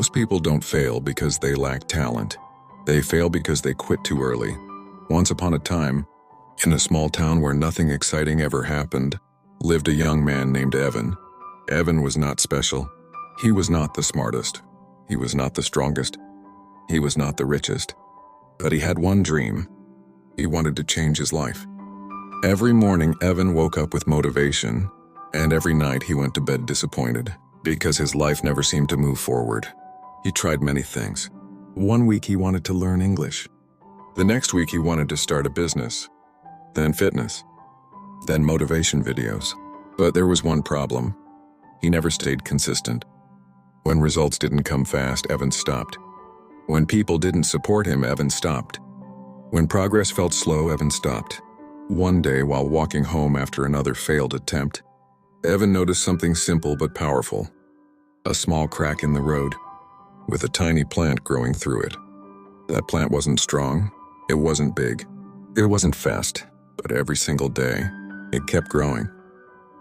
Most people don't fail because they lack talent. They fail because they quit too early. Once upon a time, in a small town where nothing exciting ever happened, lived a young man named Evan. Evan was not special. He was not the smartest. He was not the strongest. He was not the richest. But he had one dream. He wanted to change his life. Every morning, Evan woke up with motivation, and every night he went to bed disappointed because his life never seemed to move forward. He tried many things. One week he wanted to learn English. The next week he wanted to start a business. Then fitness. Then motivation videos. But there was one problem. He never stayed consistent. When results didn't come fast, Evan stopped. When people didn't support him, Evan stopped. When progress felt slow, Evan stopped. One day, while walking home after another failed attempt, Evan noticed something simple but powerful. A small crack in the road, with a tiny plant growing through it. That plant wasn't strong, it wasn't big, it wasn't fast, but every single day, it kept growing.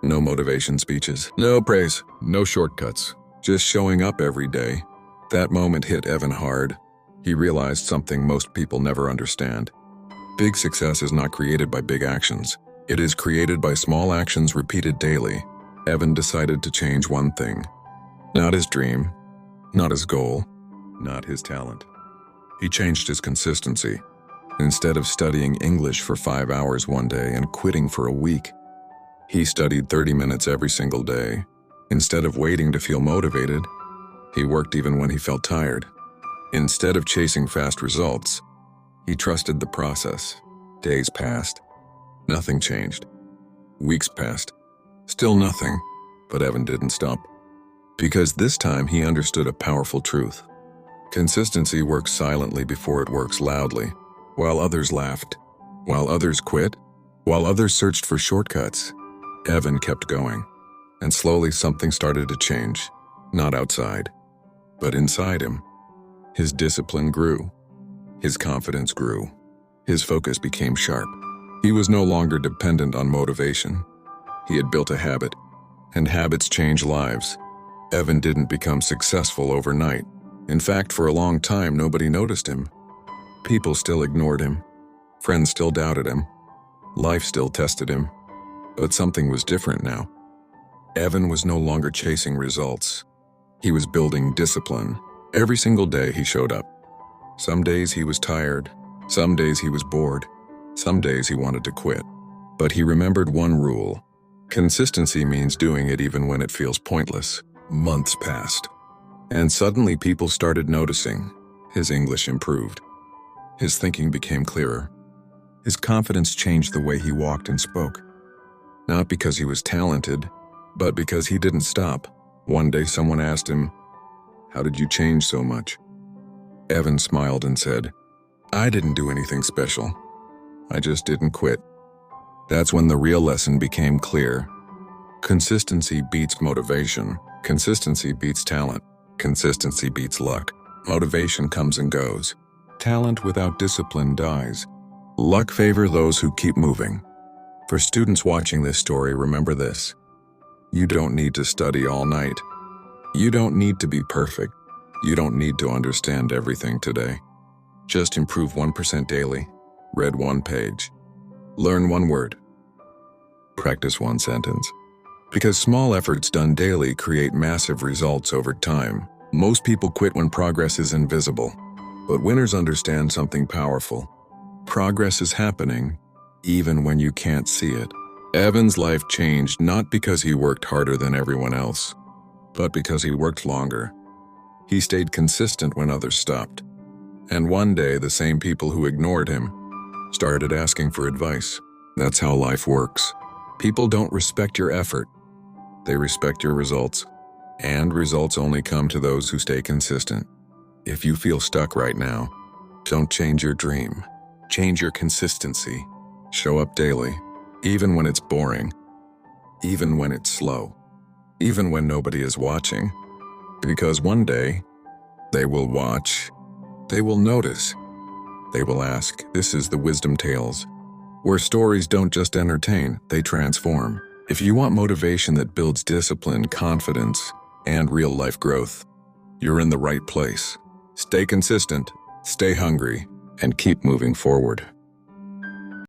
No motivation speeches, no praise, no shortcuts, just showing up every day. That moment hit Evan hard. He realized something most people never understand. Big success is not created by big actions. It is created by small actions repeated daily. Evan decided to change one thing. Not his dream, not his goal, not his talent. He changed his consistency. Instead of studying English for 5 hours one day and quitting for a week, he studied 30 minutes every single day. Instead of waiting to feel motivated, he worked even when he felt tired. Instead of chasing fast results, he trusted the process. Days passed. Nothing changed. Weeks passed. Still nothing. But Evan didn't stop. Because this time he understood a powerful truth. Consistency works silently before it works loudly. While others laughed, while others quit, while others searched for shortcuts, Evan kept going. And slowly something started to change. Not outside, but inside him. His discipline grew. His confidence grew. His focus became sharp. He was no longer dependent on motivation. He had built a habit, and habits change lives. Evan didn't become successful overnight. In fact, for a long time, nobody noticed him. People still ignored him. Friends still doubted him. Life still tested him. But something was different now. Evan was no longer chasing results. He was building discipline. Every single day he showed up. Some days he was tired. Some days he was bored. Some days he wanted to quit. But he remembered one rule. Consistency means doing it even when it feels pointless. Months passed. And suddenly people started noticing. His English improved. His thinking became clearer. His confidence changed the way he walked and spoke. Not because he was talented, but because he didn't stop. One day someone asked him, "How did you change so much?" Evan smiled and said, "I didn't do anything special. I just didn't quit." That's when the real lesson became clear. Consistency beats motivation. Consistency beats talent. Consistency beats luck. Motivation comes and goes. Talent without discipline dies. Luck favors those who keep moving. For students watching this story, remember this. You don't need to study all night. You don't need to be perfect. You don't need to understand everything today. Just improve 1% daily. Read one page. Learn one word. Practice one sentence. Because small efforts done daily create massive results over time. Most people quit when progress is invisible. But winners understand something powerful. Progress is happening, even when you can't see it. Evan's life changed not because he worked harder than everyone else, but because he worked longer. He stayed consistent when others stopped. And one day, the same people who ignored him started asking for advice. That's how life works. People don't respect your effort. They respect your results. And results only come to those who stay consistent. If you feel stuck right now, don't change your dream. Change your consistency. Show up daily, even when it's boring, even when it's slow, even when nobody is watching. Because one day, they will watch, they will notice, they will ask. This is the Wisdom Tales, where stories don't just entertain, they transform. If you want motivation that builds discipline, confidence, and real-life growth, you're in the right place. Stay consistent, stay hungry, and keep moving forward.